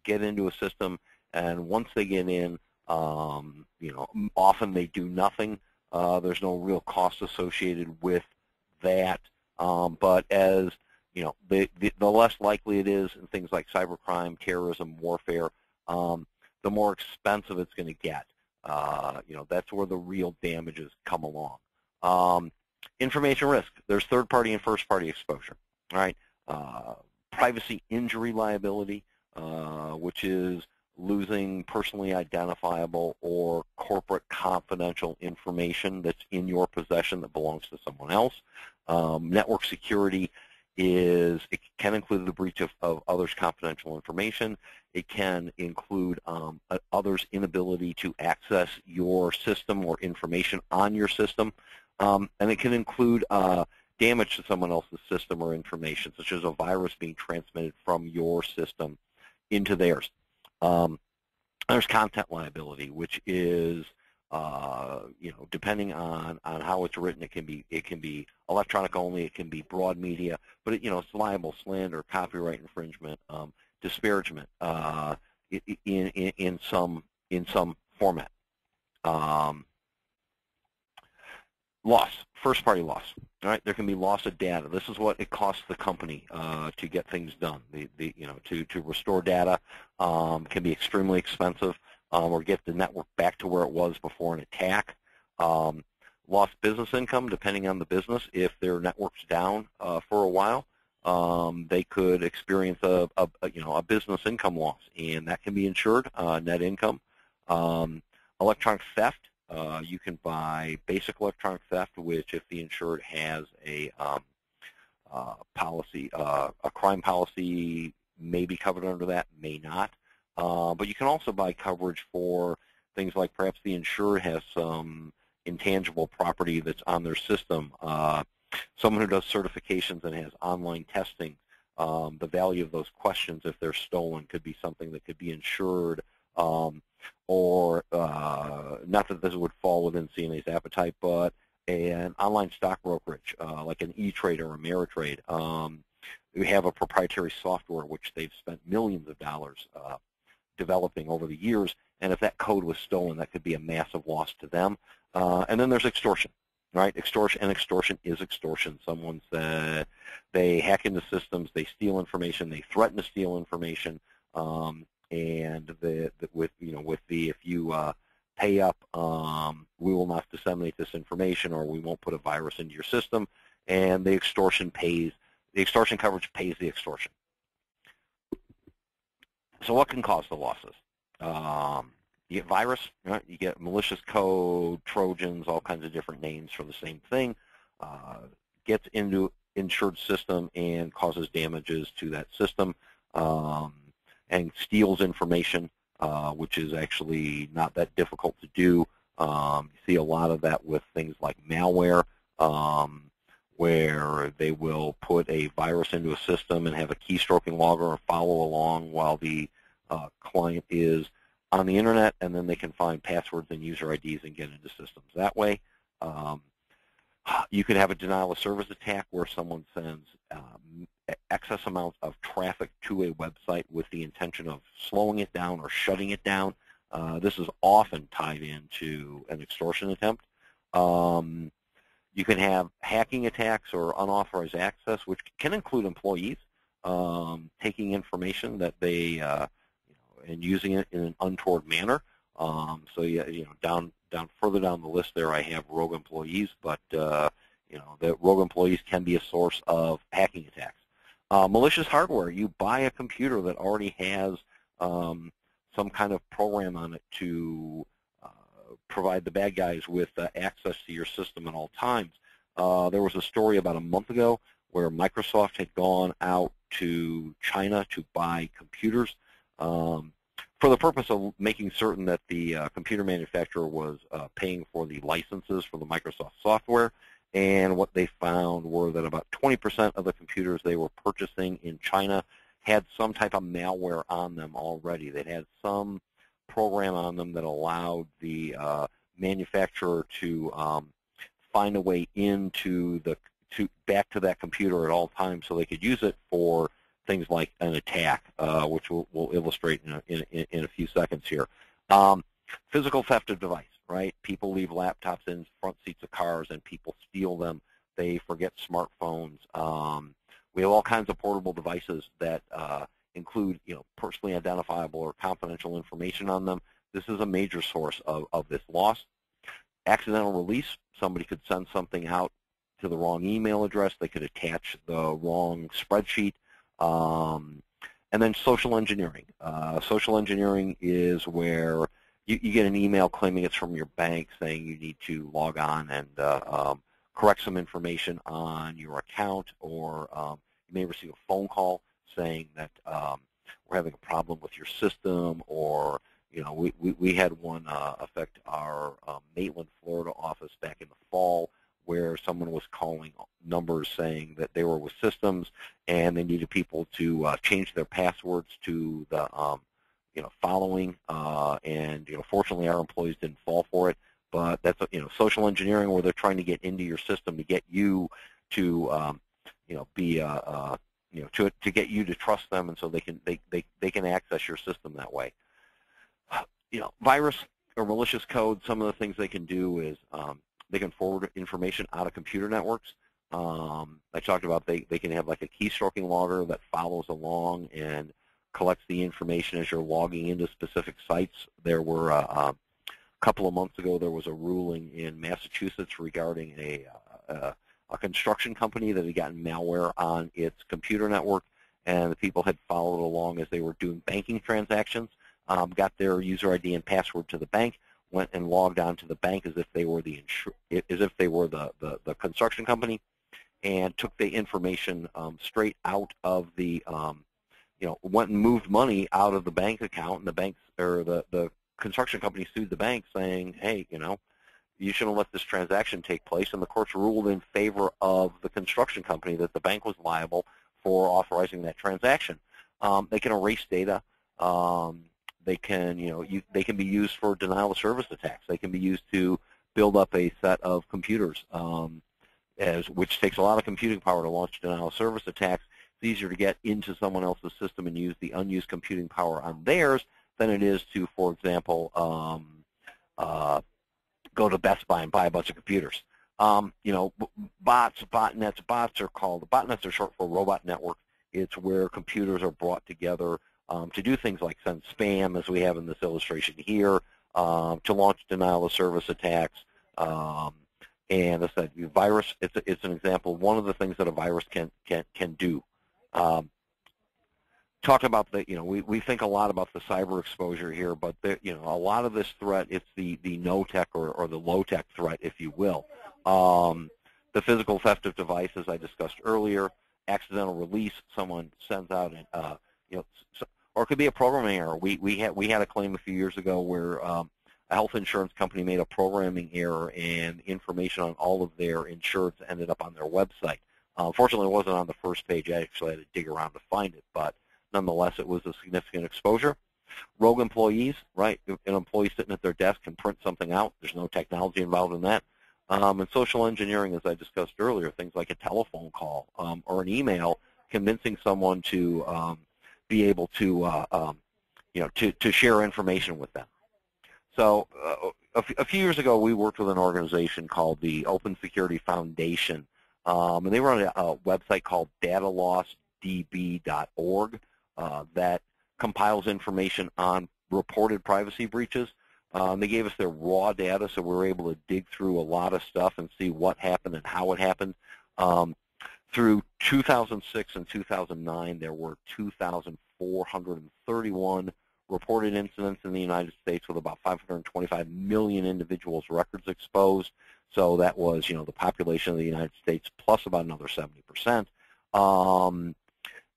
get into a system, and once they get in, often they do nothing. There's no real cost associated with that. But as the less likely it is in things like cybercrime, terrorism, warfare, the more expensive it's going to get. That's where the real damages come along. Information risk. There's third-party and first-party exposure. All right. Privacy injury liability, which is losing personally identifiable or corporate confidential information that's in your possession that belongs to someone else. Network security it can include the breach of others' confidential information. It can include others' inability to access your system or information on your system. And it can include damage to someone else's system or information, such as a virus being transmitted from your system into theirs. There's content liability, which is, depending on how it's written, it can be electronic only, it can be broad media, but it's libel, slander, copyright infringement, disparagement in some format. Loss, first-party loss. All right, there can be loss of data. This is what it costs the company to get things done. To restore data can be extremely expensive, or get the network back to where it was before an attack. Lost business income, depending on the business. If their network's down for a while, they could experience a business income loss, and that can be insured, net income. Electronic theft. You can buy basic electronic theft, which if the insured has a policy, a crime policy may be covered under that, may not. But you can also buy coverage for things like perhaps the insured has some intangible property that's on their system. Someone who does certifications and has online testing, the value of those questions, if they're stolen, could be something that could be insured. Or not that this would fall within CNA's appetite, but an online stock brokerage like an E-Trade or a Ameritrade. We have a proprietary software which they've spent millions of dollars developing over the years, and if that code was stolen, that could be a massive loss to them. And then there's extortion, right? Extortion is extortion. Someone said they hack into systems, they steal information, they threaten to steal information. And if you pay up, we will not disseminate this information, or we won't put a virus into your system, and the extortion coverage pays the extortion. So what can cause the losses? You get virus, right? You get malicious code, Trojans, all kinds of different names for the same thing. Gets into insured system and causes damages to that system. And steals information, which is actually not that difficult to do. You see a lot of that with things like malware, where they will put a virus into a system and have a keystroking logger and follow along while the client is on the internet, and then they can find passwords and user IDs and get into systems that way. You could have a denial of service attack where someone sends excess amounts of traffic to a website with the intention of slowing it down or shutting it down. This is often tied into an extortion attempt. You can have hacking attacks or unauthorized access, which can include employees taking information that they and using it in an untoward manner. So further down the list there, I have rogue employees, but the rogue employees can be a source of hacking attacks. Malicious hardware. You buy a computer that already has some kind of program on it to provide the bad guys with access to your system at all times. There was a story about a month ago where Microsoft had gone out to China to buy computers for the purpose of making certain that the computer manufacturer was paying for the licenses for the Microsoft software. And what they found were that about 20% of the computers they were purchasing in China had some type of malware on them already. They had some program on them that allowed the manufacturer to find a way into back to that computer at all times, so they could use it for things like an attack, which we'll illustrate in a few seconds here. Physical theft of device, right? People leave laptops in front seats of cars and people steal them. They forget smartphones. We have all kinds of portable devices that include, personally identifiable or confidential information on them. This is a major source of this loss. Accidental release, somebody could send something out to the wrong email address. They could attach the wrong spreadsheet. And then social engineering. Social engineering is where you get an email claiming it's from your bank saying you need to log on and correct some information on your account, or you may receive a phone call saying that we're having a problem with your system, or we had one affect our Maitland, Florida office back in the fall, where someone was calling numbers saying that they were with systems and they needed people to change their passwords to the following, and fortunately our employees didn't fall for it. But that's social engineering, where they're trying to get into your system to get you to be to get you to trust them, and so they can access your system that way. Virus or malicious code, some of the things they can do is they can forward information out of computer networks. I talked about they can have like a keystroking logger that follows along and collects the information as you're logging into specific sites. There were a couple of months ago, there was a ruling in Massachusetts regarding a construction company that had gotten malware on its computer network, and the people had followed along as they were doing banking transactions, got their user ID and password to the bank, went and logged on to the bank as if they were the construction company, and took the information straight out of the went and moved money out of the bank account, and the banks, or the construction company, sued the bank saying, hey, you shouldn't let this transaction take place, and the courts ruled in favor of the construction company that the bank was liable for authorizing that transaction. They can erase data. They can, they can be used for denial of service attacks. They can be used to build up a set of computers, which takes a lot of computing power to launch denial of service attacks. It's easier to get into someone else's system and use the unused computing power on theirs than it is to, for example, go to Best Buy and buy a bunch of computers. Botnets are short for robot network. It's where computers are brought together to do things like send spam, as we have in this illustration here, to launch denial of service attacks. And as I said, virus, it's an example of one of the things that a virus can do. Talk about the, we think a lot about the cyber exposure here, but a lot of this threat, it's the no-tech or the low-tech threat, if you will. The physical theft of device, as I discussed earlier, accidental release, someone sends out an, or it could be a programming error. We had a claim a few years ago where a health insurance company made a programming error, and information on all of their insureds ended up on their website. Fortunately, it wasn't on the first page. I actually had to dig around to find it, but nonetheless, it was a significant exposure. Rogue employees, right? An employee sitting at their desk can print something out. There's no technology involved in that. And social engineering, as I discussed earlier, things like a telephone call or an email, convincing someone to be able to, to share information with them. So a few years ago, we worked with an organization called the Open Security Foundation, and they run a website called datalossdb.org that compiles information on reported privacy breaches. They gave us their raw data, so we were able to dig through a lot of stuff and see what happened and how it happened. Through 2006 and 2009, there were 2,431 reported incidents in the United States, with about 525 million individuals' records exposed. So that was, the population of the United States plus about another 70%.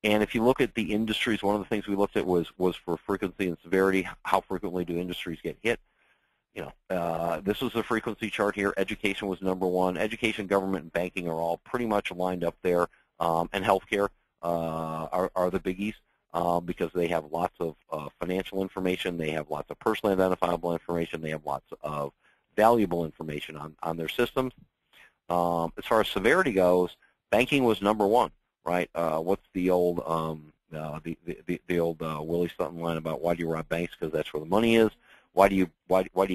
And if you look at the industries, one of the things we looked at was for frequency and severity. How frequently do industries get hit? This was the frequency chart here. Education was number one. Education, government, and banking are all pretty much lined up there. And healthcare are the biggies because they have lots of financial information. They have lots of personally identifiable information. They have lots of valuable information on their systems. As far as severity goes, banking was number one. Right? What's the old the old Willie Sutton line about why do you rob banks? Because that's where the money is. Why do you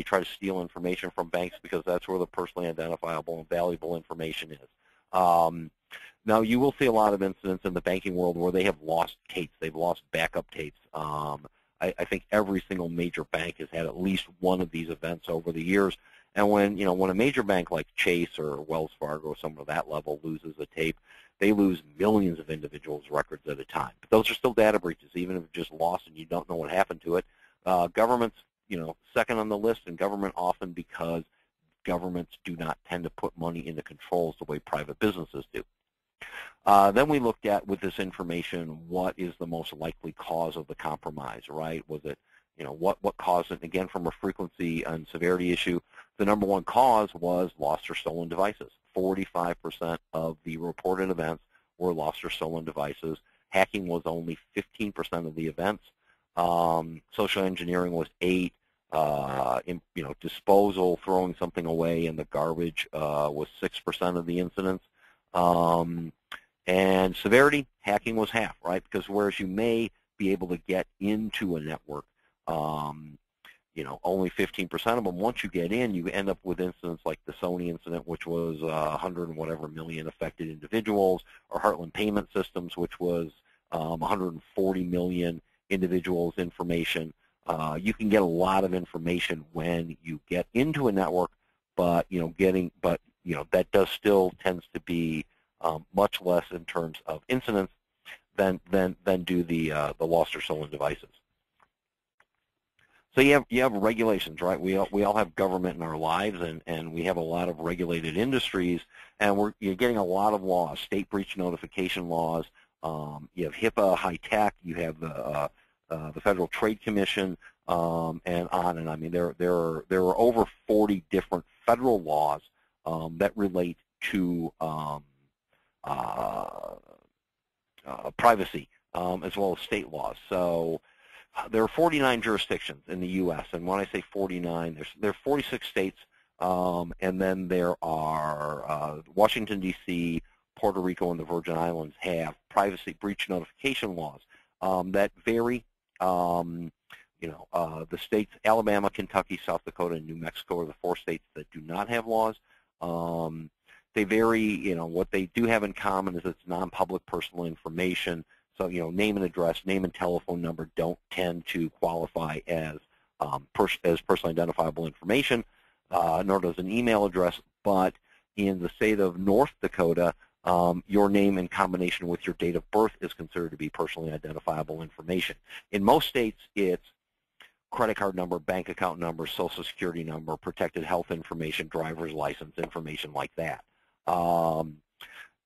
try to steal information from banks? Because that's where the personally identifiable and valuable information is. Now, you will see a lot of incidents in the banking world where they have lost tapes. They've lost backup tapes. I think every single major bank has had at least one of these events over the years. And when a major bank like Chase or Wells Fargo or someone of that level loses a tape, they lose millions of individuals' records at a time. But those are still data breaches, even if it's just lost and you don't know what happened to it. Government's second on the list, and government often because governments do not tend to put money into controls the way private businesses do. Then we looked at, with this information, what is the most likely cause of the compromise, right? Was it, what caused it? Again, from a frequency and severity issue, the number one cause was lost or stolen devices. 45% of the reported events were lost or stolen devices. Hacking was only 15% of the events. Social engineering was 8%. Disposal, throwing something away in the garbage, was 6% of the incidents. And severity, hacking was half, right? Because whereas you may be able to get into a network, only 15% of them, once you get in, you end up with incidents like the Sony incident, which was 100 and whatever million affected individuals, or Heartland Payment Systems, which was 140 million individuals' information. You can get a lot of information when you get into a network, but that does still tends to be much less in terms of incidents than do the lost or stolen devices. So you have regulations, right? We all have government in our lives, and we have a lot of regulated industries, and you're getting a lot of laws, state breach notification laws. You have HIPAA, high tech. You have the Federal Trade Commission, and on. And I mean, there are over 40 different federal laws that relate to privacy, as well as state laws. So there are 49 jurisdictions in the U.S., and when I say 49, there are 46 states, and then there are Washington, D.C., Puerto Rico, and the Virgin Islands have privacy breach notification laws that vary. The states, Alabama, Kentucky, South Dakota, and New Mexico are the 4 states that do not have laws. They vary. What they do have in common is it's non-public personal information. So, name and address, name and telephone number don't tend to qualify as personally identifiable information, nor does an email address. But in the state of North Dakota, your name in combination with your date of birth is considered to be personally identifiable information. In most states, it's credit card number, bank account number, social security number, protected health information, driver's license information like that.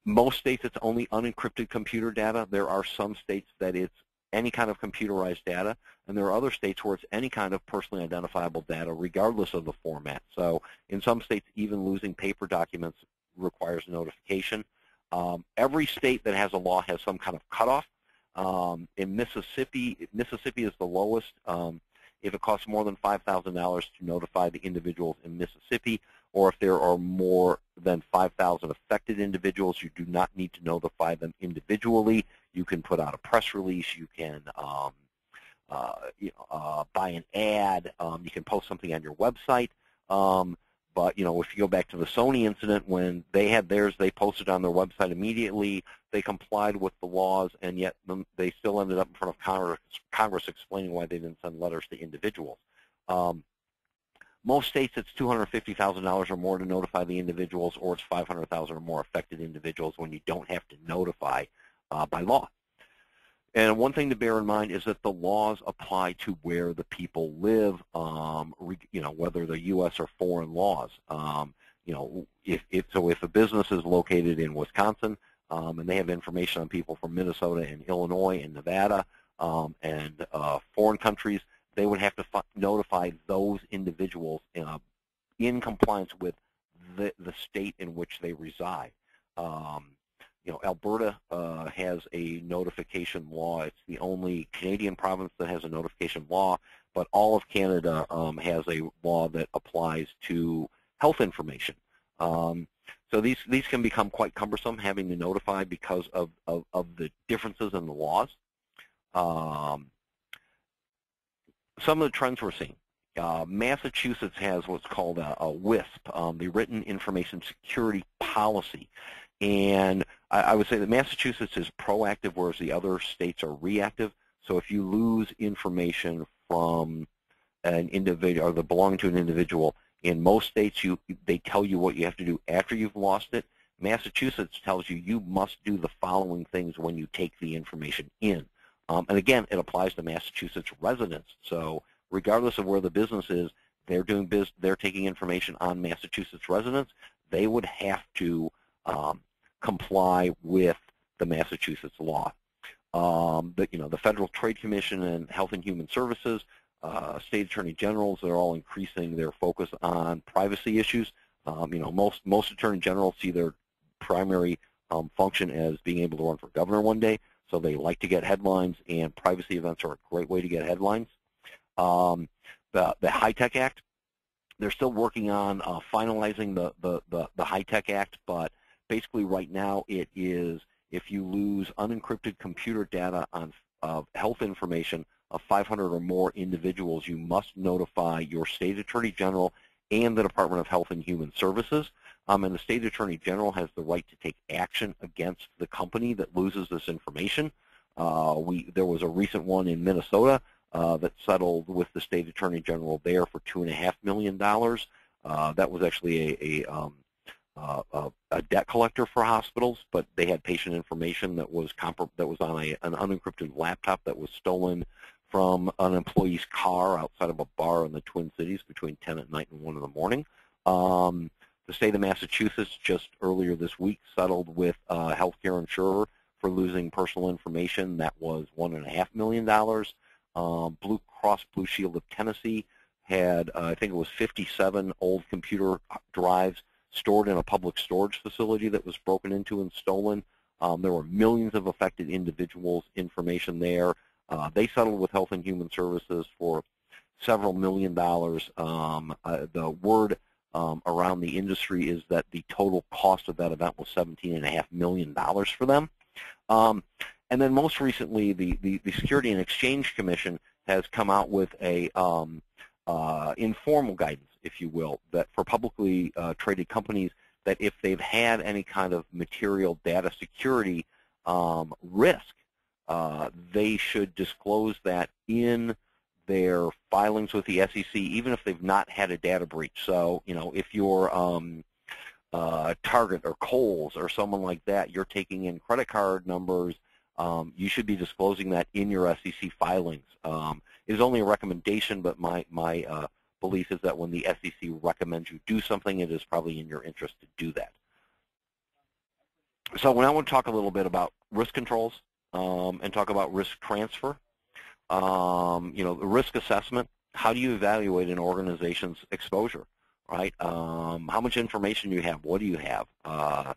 Most states, it's only unencrypted computer data. There are some states that it's any kind of computerized data, and there are other states where it's any kind of personally identifiable data, regardless of the format. So in some states, even losing paper documents requires notification. Every state that has a law has some kind of cutoff. In Mississippi is the lowest. If it costs more than $5,000 to notify the individuals in Mississippi, or if there are more than 5,000 affected individuals, you do not need to notify them individually. You can put out a press release. You can buy an ad. You can post something on your website. But if you go back to the Sony incident, when they had theirs, they posted on their website immediately. They complied with the laws, and yet they still ended up in front of Congress explaining why they didn't send letters to individuals. Most states, it's $250,000 or more to notify the individuals, or it's $500,000 or more affected individuals when you don't have to notify by law. And one thing to bear in mind is that the laws apply to where the people live, whether they're U.S. or foreign laws. If a business is located in Wisconsin and they have information on people from Minnesota and Illinois and Nevada and foreign countries, they would have to notify those individuals in compliance with the state in which they reside. Alberta has a notification law. It's the only Canadian province that has a notification law, but all of Canada has a law that applies to health information. So these can become quite cumbersome, having to notify because of the differences in the laws. some of the trends we're seeing. Massachusetts has what's called a WISP, the Written Information Security Policy. And I would say that Massachusetts is proactive, whereas the other states are reactive. So if you lose information from an individual or that belonging to an individual, in most states they tell you what you have to do after you've lost it. Massachusetts tells you you must do the following things when you take the information in. And again, it applies to Massachusetts residents. So regardless of where the business is, they're taking information on Massachusetts residents. They would have to comply with the Massachusetts law. The Federal Trade Commission and Health and Human Services, state attorney generals, are all increasing their focus on privacy issues. Most attorney generals see their primary function as being able to run for governor one day, so they like to get headlines, and privacy events are a great way to get headlines. The HITECH Act, they're still working on finalizing the HITECH Act, but basically right now it is, if you lose unencrypted computer data on health information of 500 or more individuals, you must notify your state attorney general and the Department of Health and Human Services. And the state attorney general has the right to take action against the company that loses this information. There was a recent one in Minnesota that settled with the state attorney general there for $2.5 million. That was actually a debt collector for hospitals, but they had patient information that was on an unencrypted laptop that was stolen from an employee's car outside of a bar in the Twin Cities between 10 at night and 1 in the morning. The state of Massachusetts just earlier this week settled with a healthcare insurer for losing personal information. That was $1.5 million. Blue Cross Blue Shield of Tennessee had, I think it was 57 old computer drives stored in a public storage facility that was broken into and stolen. There were millions of affected individuals' information there. They settled with Health and Human Services for several $million. The word around the industry is that the total cost of that event was $17.5 million for them. And then most recently, the Security and Exchange Commission has come out with a informal guidance, if you will, that for publicly traded companies, that if they've had any kind of material data security risk, they should disclose that in their filings with the SEC, even if they've not had a data breach. So, if you're Target or Kohl's or someone like that, you're taking in credit card numbers, you should be disclosing that in your SEC filings. It is only a recommendation, but my belief is that when the SEC recommends you do something, it is probably in your interest to do that. So now I want to talk a little bit about risk controls and talk about risk transfer. The risk assessment. How do you evaluate an organization's exposure, right? How much information do you have? What do you have? I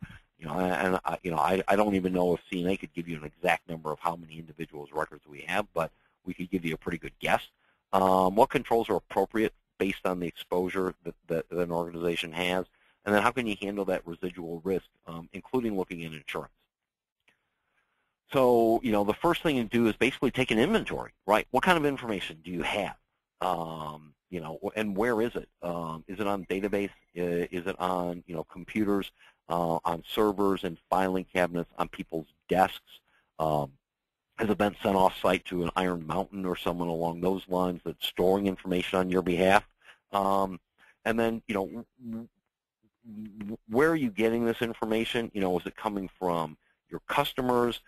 don't even know if CNA could give you an exact number of how many individuals' records we have, but we could give you a pretty good guess. What controls are appropriate based on the exposure that an organization has? And then how can you handle that residual risk, including looking at insurance? So, the first thing you do is basically take an inventory, right? What kind of information do you have? And where is it? Is it on database? Is it on, computers, on servers and filing cabinets, on people's desks? Has it been sent off-site to an Iron Mountain or someone along those lines that's storing information on your behalf? And then, where are you getting this information? Is it coming from your customers,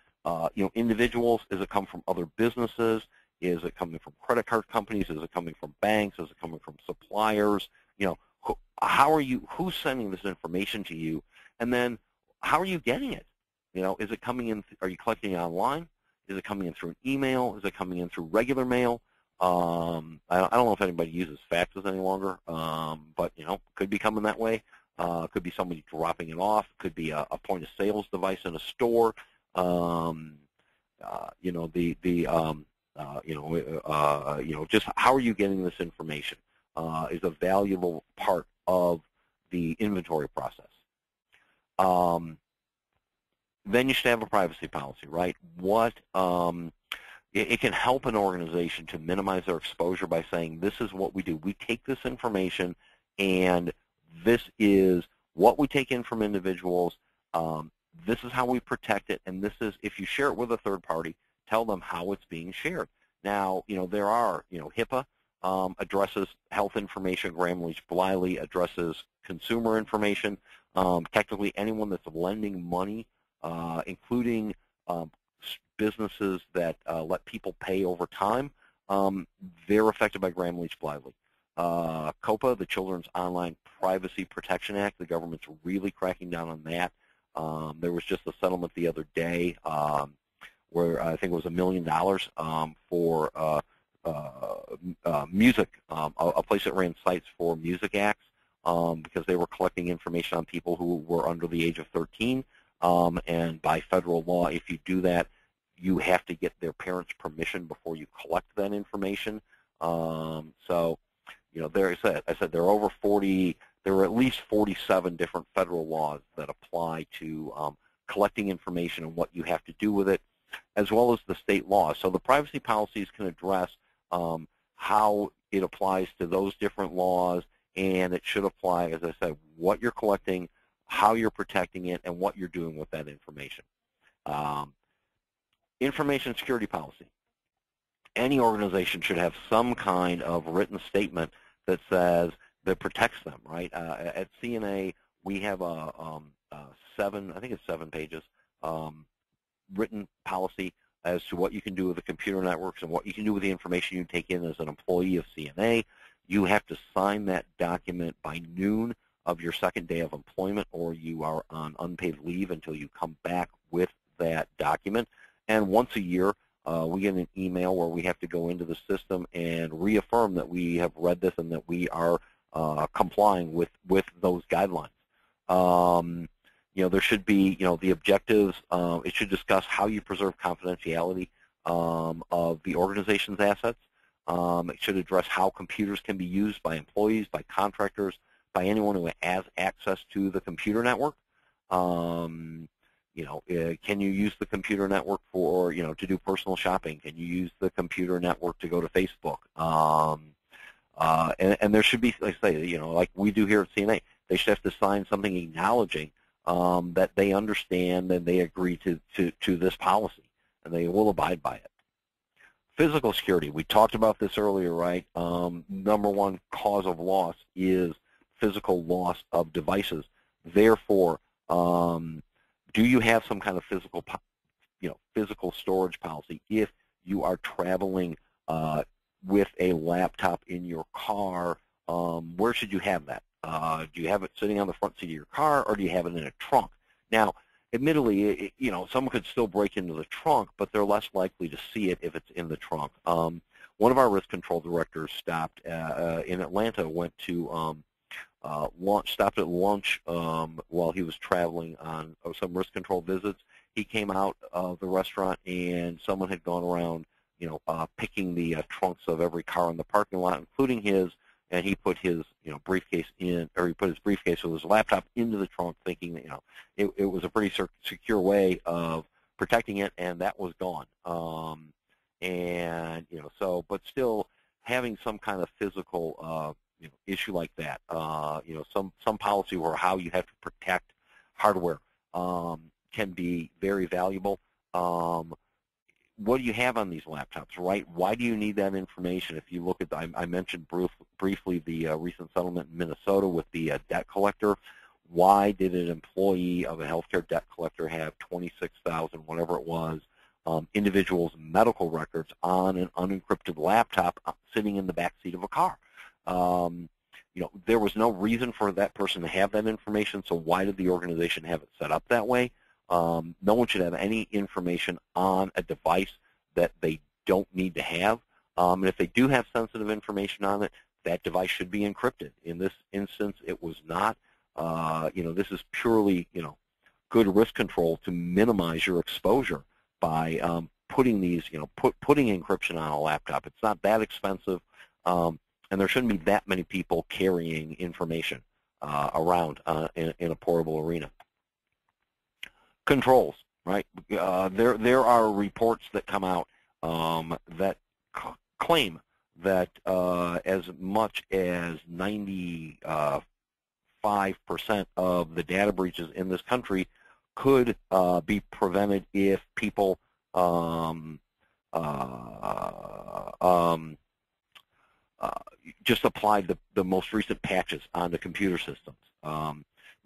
individuals? Is it come from other businesses? Is it coming from credit card companies? Is it coming from banks? Is it coming from suppliers? Who's sending this information to you? And then how are you getting it? Is it coming in, are you collecting it online? Is it coming in through an email? Is it coming in through regular mail? I don't know if anybody uses faxes any longer, but, could be coming that way. Could be somebody dropping it off. Could be a point of sales device in a store. Just how are you getting this information is a valuable part of the inventory process. Then you should have a privacy policy, right? What it can help an organization to minimize their exposure by saying, this is what we do. We take this information, and this is what we take in from individuals. This is how we protect it, and this is, if you share it with a third party, tell them how it's being shared. Now, there are, HIPAA addresses health information. Gramm-Leach-Bliley addresses consumer information. Technically, anyone that's lending money, including businesses that let people pay over time, they're affected by Gramm-Leach-Bliley. COPA, the Children's Online Privacy Protection Act, the government's really cracking down on that. There was just a settlement the other day where I think it was $1 million for music, a place that ran sites for music acts, because they were collecting information on people who were under the age of 13. And by federal law, if you do that, you have to get their parents' permission before you collect that information. So, there I said there are over 40. There are at least 47 different federal laws that apply to collecting information and what you have to do with it, as well as the state laws. So the privacy policies can address how it applies to those different laws, and it should apply, as I said, what you're collecting, how you're protecting it, and what you're doing with that information. Information security policy. Any organization should have some kind of written statement that says, that protects them, right? At CNA, we have I think it's 7 pages, written policy as to what you can do with the computer networks and what you can do with the information you take in as an employee of CNA. You have to sign that document by noon of your second day of employment, or you are on unpaid leave until you come back with that document. And once a year, we get an email where we have to go into the system and reaffirm that we have read this and that we are complying with those guidelines. There should be, the objectives. It should discuss how you preserve confidentiality of the organization's assets. It should address how computers can be used by employees, by contractors, by anyone who has access to the computer network. Can you use the computer network for, to do personal shopping? Can you use the computer network to go to Facebook? And there should be, like I say, like we do here at CNA, they should have to sign something acknowledging that they understand and they agree to this policy, and they will abide by it. Physical security, we talked about this earlier, right? Number one cause of loss is physical loss of devices. Therefore, do you have some kind of physical storage policy? If you are traveling with a laptop in your car, where should you have that? Do you have it sitting on the front seat of your car, or do you have it in a trunk? Now, admittedly, someone could still break into the trunk, but they're less likely to see it if it's in the trunk. One of our risk control directors stopped in Atlanta, went to stopped at lunch while he was traveling on some risk control visits. He came out of the restaurant, and someone had gone around, picking the trunks of every car in the parking lot, including his, and he put his, briefcase in, or he put his briefcase with his laptop into the trunk, thinking that, it was a pretty secure way of protecting it, and that was gone. But still having some kind of physical, issue like that, some policy or how you have to protect hardware can be very valuable. What do you have on these laptops, right? Why do you need that information? If you look at, I mentioned briefly the recent settlement in Minnesota with the debt collector. Why did an employee of a healthcare debt collector have 26,000, whatever it was, individuals' medical records on an unencrypted laptop sitting in the back seat of a car? There was no reason for that person to have that information, so why did the organization have it set up that way? No one should have any information on a device that they don't need to have. And if they do have sensitive information on it, that device should be encrypted. In this instance, it was not. This is purely, good risk control to minimize your exposure by putting these, putting encryption on a laptop. It's not that expensive, and there shouldn't be that many people carrying information around in a portable arena. Controls, right? There are reports that come out that claim that as much as 95% of the data breaches in this country could be prevented if people just applied the most recent patches on the computer systems.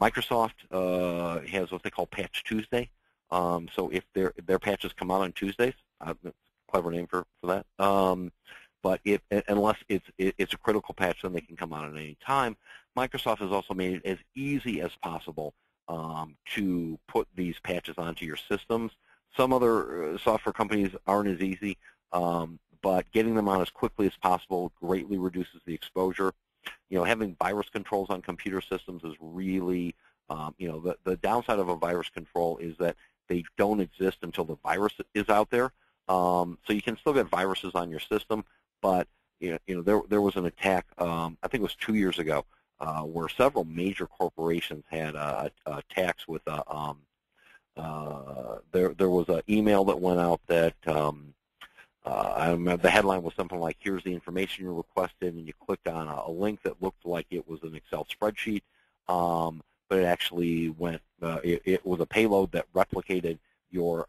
Microsoft has what they call Patch Tuesday. So if their patches come out on Tuesdays, that's a clever name for that. But unless it's a critical patch, then they can come out at any time. Microsoft has also made it as easy as possible to put these patches onto your systems. Some other software companies aren't as easy, but getting them on as quickly as possible greatly reduces the exposure. You know, having virus controls on computer systems is really, you know, the downside of a virus control is that they don't exist until the virus is out there. So you can still get viruses on your system, but you know there was an attack, I think it was 2 years ago, where several major corporations had attacks with there was an email that went out that I remember the headline was something like, here's the information you requested, and you clicked on a link that looked like it was an Excel spreadsheet, but it actually went, it was a payload that replicated your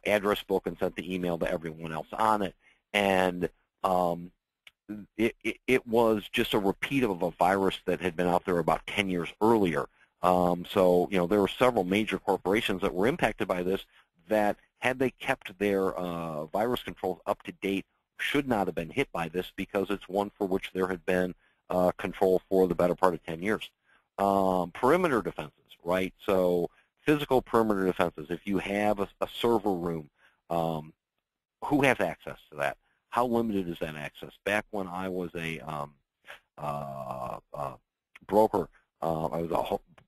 address book and sent the email to everyone else on it. And it was just a repeat of a virus that had been out there about 10 years earlier. So, you know, there were several major corporations that were impacted by this that, had they kept their virus controls up to date, should not have been hit by this, because it's one for which there had been control for the better part of 10 years. Perimeter defenses, right? So physical perimeter defenses. If you have a server room, who has access to that? How limited is that access? Back when I was a broker,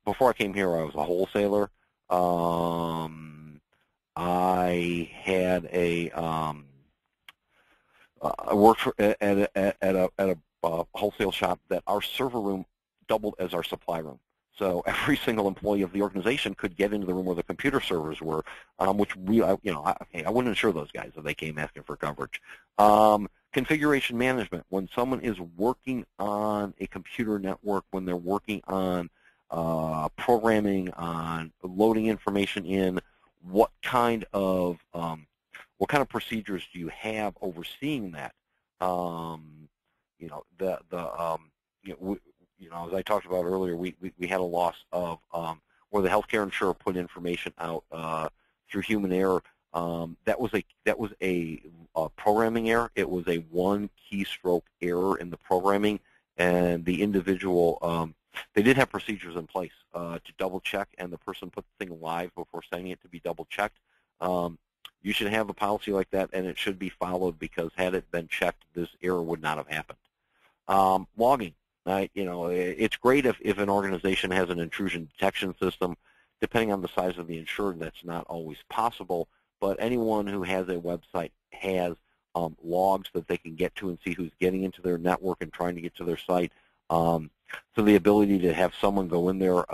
before I came here, I was a wholesaler. I had I worked at a wholesale shop that our server room doubled as our supply room. So every single employee of the organization could get into the room where the computer servers were, which we, you know, I wouldn't insure those guys if they came asking for coverage. Configuration management. When someone is working on a computer network, when they're working on programming, on loading information in, what kind of procedures do you have overseeing that? You know, as I talked about earlier, we had a loss of where the healthcare insurer put information out through human error. That was a programming error. It was a one keystroke error in the programming, and the individual, they did have procedures in place to double check, and the person put the thing live before sending it to be double checked. You should have a policy like that, and it should be followed, because had it been checked, this error would not have happened. Logging. You know, it's great if an organization has an intrusion detection system. Depending on the size of the insured, that's not always possible, but anyone who has a website has logs that they can get to and see who's getting into their network and trying to get to their site. So the ability to have someone go in there,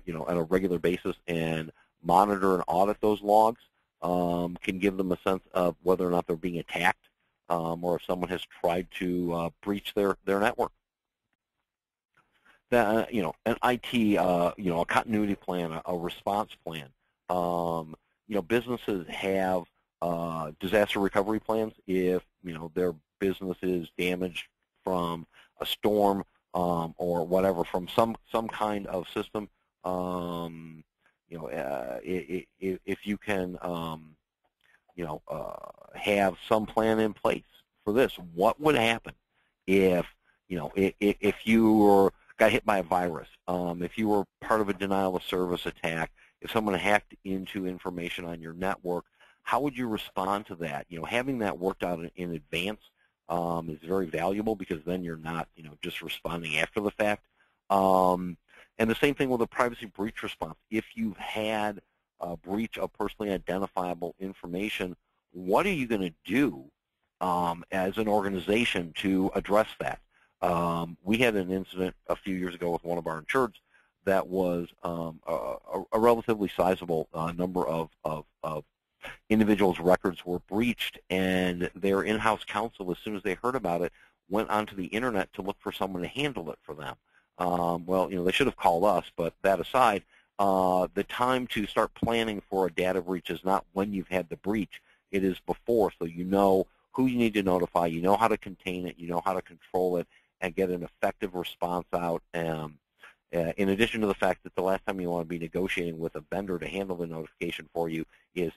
you know, on a regular basis and monitor and audit those logs can give them a sense of whether or not they're being attacked, or if someone has tried to breach their network. That, you know, an IT, you know, a continuity plan, a response plan. You know, businesses have disaster recovery plans if, you know, their business is damaged from a storm or whatever, from some kind of system. You know, if you can, you know, have some plan in place for this, what would happen if, you know, if you got hit by a virus, if you were part of a denial of service attack, if someone hacked into information on your network, how would you respond to that? You know, having that worked out in advance is very valuable, because then you're not, you know, just responding after the fact. And the same thing with a privacy breach response. If you've had a breach of personally identifiable information, what are you going to do as an organization to address that? We had an incident a few years ago with one of our insureds that was a relatively sizable number of individuals' records were breached, and their in-house counsel, as soon as they heard about it, went onto the internet to look for someone to handle it for them. Well, they should have called us, but that aside, the time to start planning for a data breach is not when you've had the breach. It is before, so you know who you need to notify, you know how to contain it, you know how to control it, and get an effective response out. In addition to the fact that the last time you want to be negotiating with a vendor to handle the notification for you is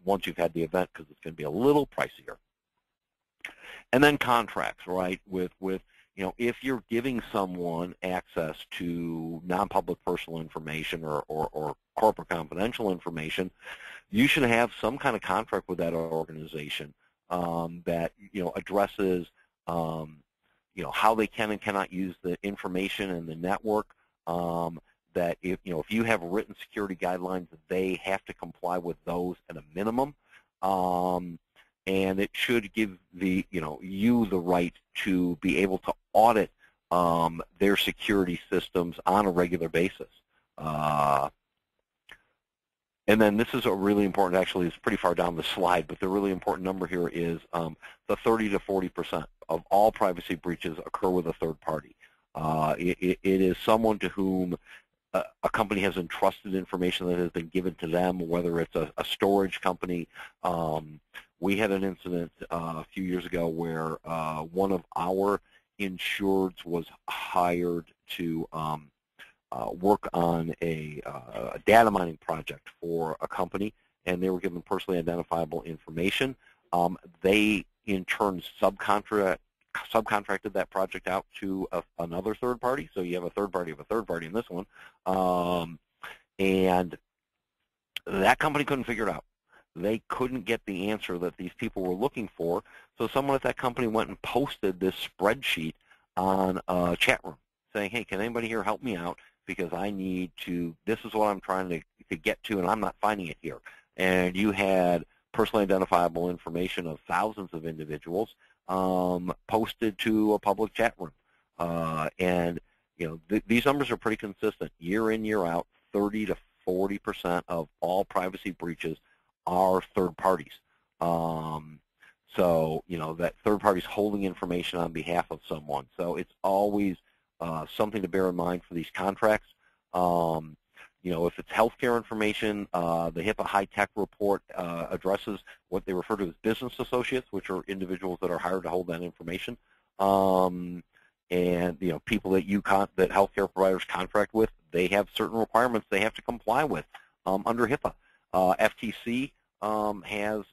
once you've had the event, because it's going to be a little pricier. And then contracts, right? With if you're giving someone access to non-public personal information or corporate confidential information, you should have some kind of contract with that organization that addresses how they can and cannot use the information in the network. That if you have written security guidelines, they have to comply with those at a minimum. And it should give you the right to be able to audit their security systems on a regular basis. And then this is a really important, actually it's pretty far down the slide, but the really important number here is the 30 to 40% of all privacy breaches occur with a third party. It is someone to whom a company has entrusted information that has been given to them, whether it's a storage company. We had an incident a few years ago where one of our insureds was hired to work on a data mining project for a company, and they were given personally identifiable information. They, in turn, subcontracted that project out to another third party. So you have a third party of a third party in this one. And that company couldn't figure it out. They couldn't get the answer that these people were looking for. So someone at that company went and posted this spreadsheet on a chat room saying, hey, can anybody here help me out? Because I need to, this is what I'm trying to get to, and I'm not finding it here. And you had personally identifiable information of thousands of individuals posted to a public chat room. And these numbers are pretty consistent. Year in, year out, 30 to 40% of all privacy breaches are third parties. So, that third party's holding information on behalf of someone. So it's always something to bear in mind for these contracts. If it's healthcare information, the HIPAA high-tech report addresses what they refer to as business associates, which are individuals that are hired to hold that information. And people that that healthcare providers contract with, they have certain requirements they have to comply with under HIPAA. FTC has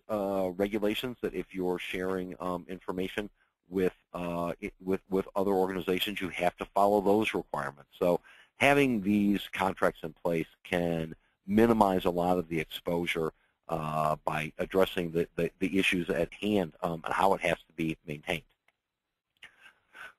regulations that if you're sharing information with other organizations, you have to follow those requirements. So having these contracts in place can minimize a lot of the exposure by addressing the issues at hand and how it has to be maintained.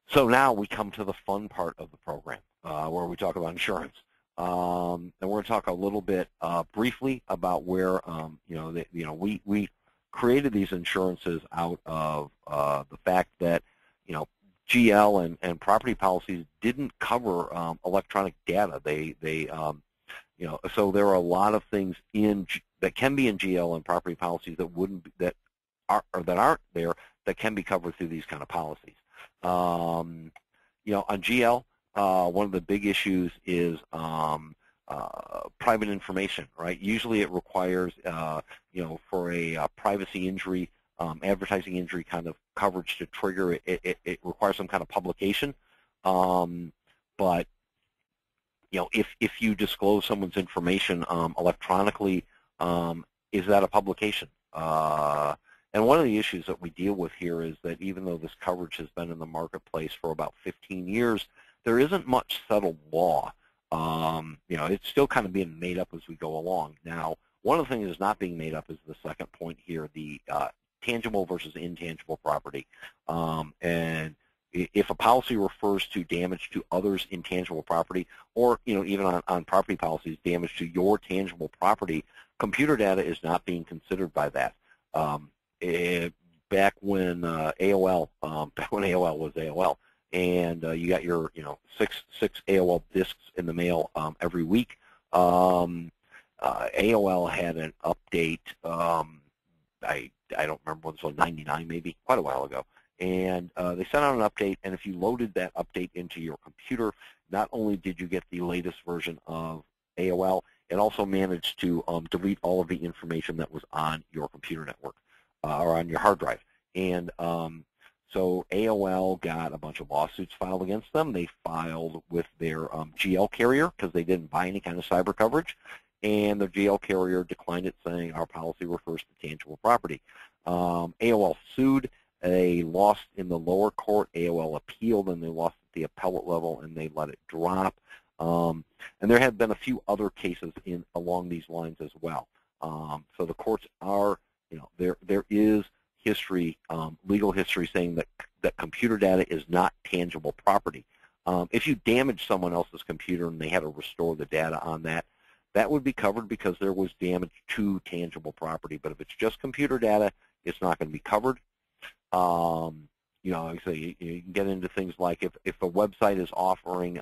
So now we come to the fun part of the program where we talk about insurance. And we're going to talk a little bit briefly about where we created these insurances out of the fact that GL and property policies didn't cover electronic data. So there are a lot of things that can be in GL and property policies that aren't there that can be covered through these kind of policies. On GL, one of the big issues is private information, right? Usually it requires, for a privacy injury, advertising injury kind of coverage to trigger it, it requires some kind of publication. But if you disclose someone's information electronically, is that a publication? And one of the issues that we deal with here is that even though this coverage has been in the marketplace for about 15 years, there isn't much settled law. It's still kind of being made up as we go along. Now, one of the things that's not being made up is the second point here, the tangible versus intangible property. And if a policy refers to damage to others' intangible property, or even on property policies, damage to your tangible property, computer data is not being considered by that. Back when AOL was AOL, and you got your six AOL discs in the mail every week. AOL had an update. I don't remember when, so 99 maybe, quite a while ago. And they sent out an update, and if you loaded that update into your computer, not only did you get the latest version of AOL, it also managed to delete all of the information that was on your computer network or on your hard drive. And so AOL got a bunch of lawsuits filed against them. They filed with their GL carrier because they didn't buy any kind of cyber coverage. And the GL carrier declined it, saying our policy refers to tangible property. AOL sued. They lost in the lower court. AOL appealed, and they lost at the appellate level, and they let it drop. And there have been a few other cases along these lines as well. So the courts are, there is history, legal history, saying that computer data is not tangible property. If you damage someone else's computer and they had to restore the data on that, that would be covered because there was damage to tangible property. But if it's just computer data, it's not going to be covered. Like I say, you can get into things like if a website is offering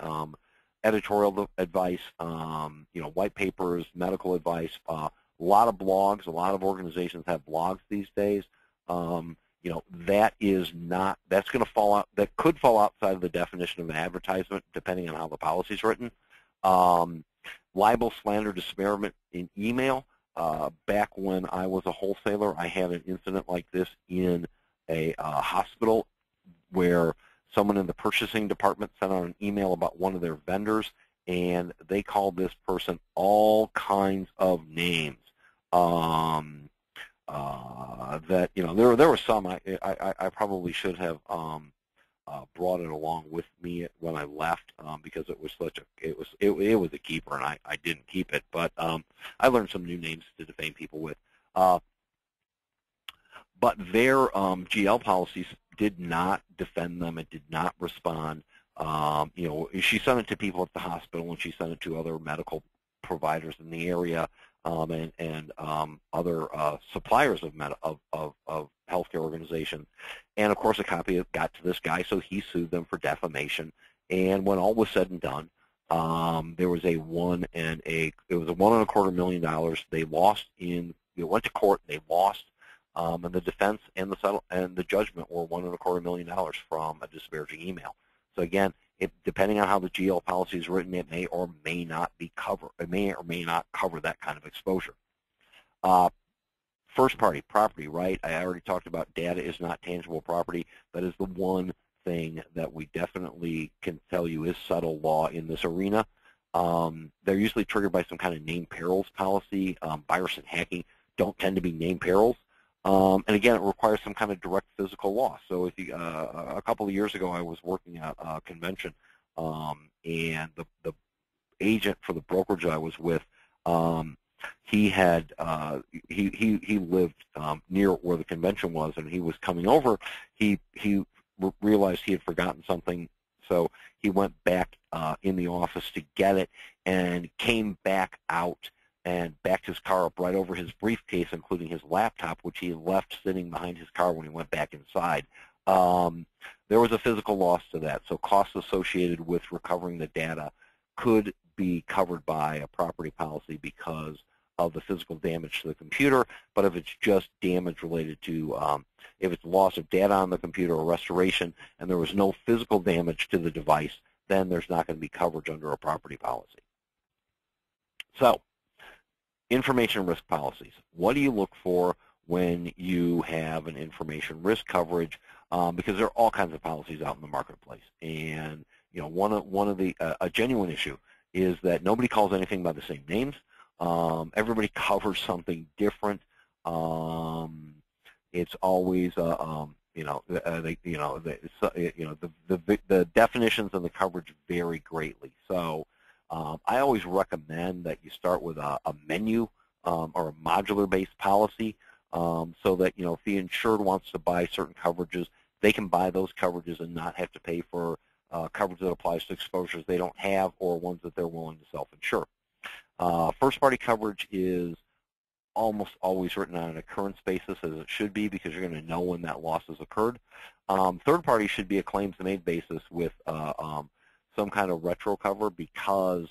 editorial advice, white papers, medical advice, a lot of blogs, a lot of organizations have blogs these days. That is not, that's going to fall out, that could fall outside of the definition of an advertisement depending on how the policy is written. Libel, slander, disparagement in email. Back when I was a wholesaler, I had an incident like this in a hospital where someone in the purchasing department sent out an email about one of their vendors, and they called this person all kinds of names. That there were some I probably should have brought it along with me when I left because it was it was a keeper, and I didn't keep it, but I learned some new names to defame people with. But their GL policies did not defend them. It did not respond. She sent it to people at the hospital, and she sent it to other medical providers in the area and other suppliers of healthcare organizations. And of course, a copy got to this guy, so he sued them for defamation. And when all was said and done, there was it was a $1.25 million. They lost they went to court. They lost. And the defense and the judgment were $1.25 million from a disparaging email. So again, depending on how the GL policy is written, it may or may not be covered. It may or may not cover that kind of exposure. First-party property, right? I already talked about data is not tangible property. That is the one thing that we definitely can tell you is subtle law in this arena. They're usually triggered by some kind of named perils policy. Virus and hacking don't tend to be named perils. And again, it requires some kind of direct physical loss. So if you, a couple of years ago, I was working at a convention, and the agent for the brokerage I was with, he had he lived near where the convention was, and he was coming over. He realized he had forgotten something, so he went back in the office to get it, and came back out and backed his car up right over his briefcase, including his laptop, which he had left sitting behind his car when he went back inside. There was a physical loss to that, so costs associated with recovering the data could be covered by a property policy because of the physical damage to the computer. But if it's just damage related to, if it's loss of data on the computer or restoration, and there was no physical damage to the device, then there's not going to be coverage under a property policy. So, information risk policies. What do you look for when you have an information risk coverage? Because there are all kinds of policies out in the marketplace, and one of the a genuine issue is that nobody calls anything by the same names. Everybody covers something different. It's always the definitions and the coverage vary greatly. So I always recommend that you start with a menu or a modular-based policy, so that if the insured wants to buy certain coverages, they can buy those coverages and not have to pay for coverage that applies to exposures they don't have or ones that they're willing to self-insure. First-party coverage is almost always written on an occurrence basis, as it should be, because you're going to know when that loss has occurred. Third-party should be a claims-made basis with some kind of retro cover, because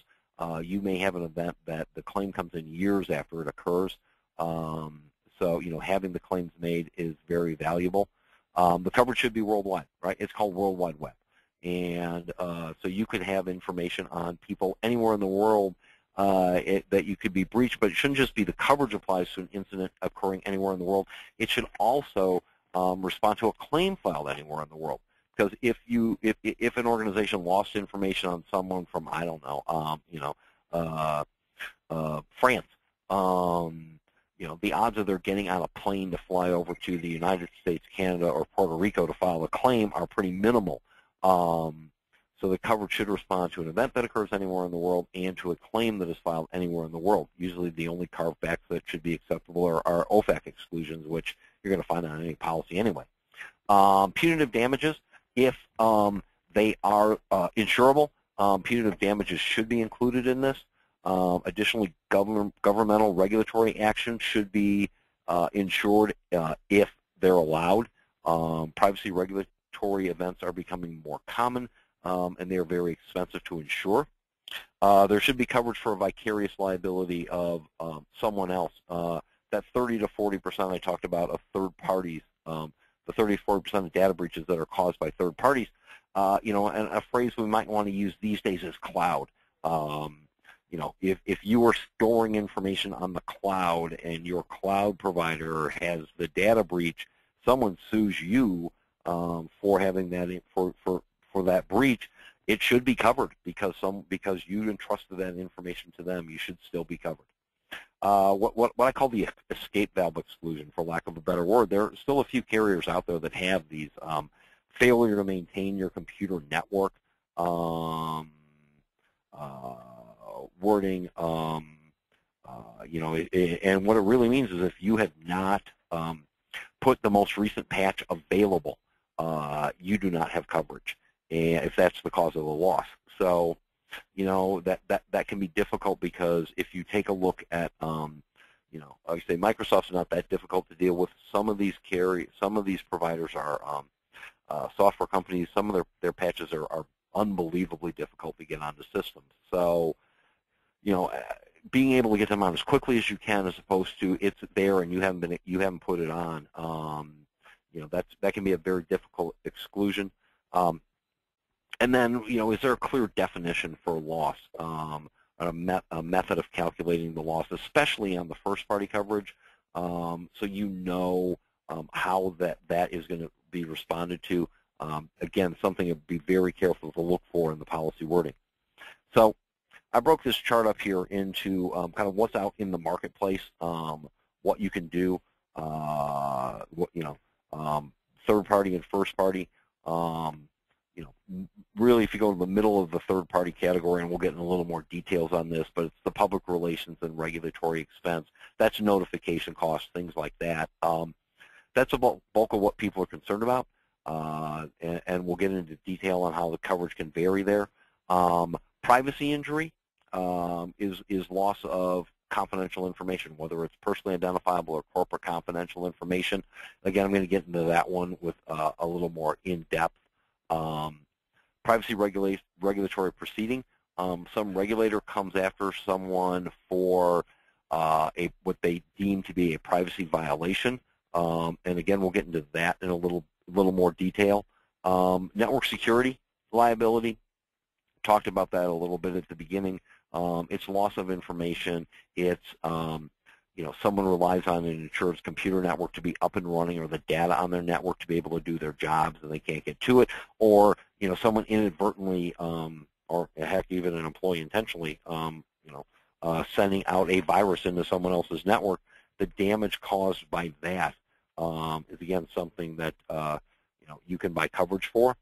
You may have an event that the claim comes in years after it occurs. So, having the claims made is very valuable. The coverage should be worldwide, right? It's called World Wide Web. And so you could have information on people anywhere in the world that you could be breached, but it shouldn't just be the coverage applies to an incident occurring anywhere in the world. It should also respond to a claim filed anywhere in the world. Because if an organization lost information on someone from, I don't know, France, the odds of their getting on a plane to fly over to the United States, Canada, or Puerto Rico to file a claim are pretty minimal. So the coverage should respond to an event that occurs anywhere in the world and to a claim that is filed anywhere in the world. Usually the only carve-backs that should be acceptable are OFAC exclusions, which you're going to find on any policy anyway. Punitive damages, if they are insurable, punitive damages should be included in this. Additionally, governmental regulatory action should be insured if they're allowed. Privacy regulatory events are becoming more common, and they are very expensive to insure. There should be coverage for vicarious liability of someone else. That 30 to 40% I talked about of third parties, the 30 to 40% of data breaches that are caused by third parties, and a phrase we might want to use these days is cloud. If you are storing information on the cloud and your cloud provider has the data breach, someone sues you for having that for that breach, it should be covered because you entrusted that information to them. You should still be covered. What I call the escape valve exclusion, for lack of a better word, there are still a few carriers out there that have these failure to maintain your computer network wording. And what it really means is if you have not put the most recent patch available, you do not have coverage, and if that's the cause of the loss. So, that can be difficult because if you take a look at, like I say, Microsoft's not that difficult to deal with. Some of these providers are software companies. Some of their patches are unbelievably difficult to get onto systems. So, being able to get them on as quickly as you can, as opposed to it's there and you haven't put it on, that can be a very difficult exclusion. And then, is there a clear definition for loss, a method of calculating the loss, especially on the first-party coverage, so how that is going to be responded to. Again, something to be very careful to look for in the policy wording. So I broke this chart up here into kind of what's out in the marketplace, what you can do, third-party and first-party. Really, if you go to the middle of the third-party category, and we'll get in a little more details on this, but it's the public relations and regulatory expense. That's notification costs, things like that. That's the bulk of what people are concerned about, and we'll get into detail on how the coverage can vary there. Privacy injury is loss of confidential information, whether it's personally identifiable or corporate confidential information. Again, I'm going to get into that one with a little more in-depth. Privacy regulatory proceeding. Some regulator comes after someone for what they deem to be a privacy violation, and again, we'll get into that in a little more detail. Network security liability. Talked about that a little bit at the beginning. It's loss of information. It's someone relies on an insured's computer network to be up and running, or the data on their network to be able to do their jobs, and they can't get to it, or someone inadvertently, or heck, even an employee intentionally, sending out a virus into someone else's network. The damage caused by that is again something that you can buy coverage for.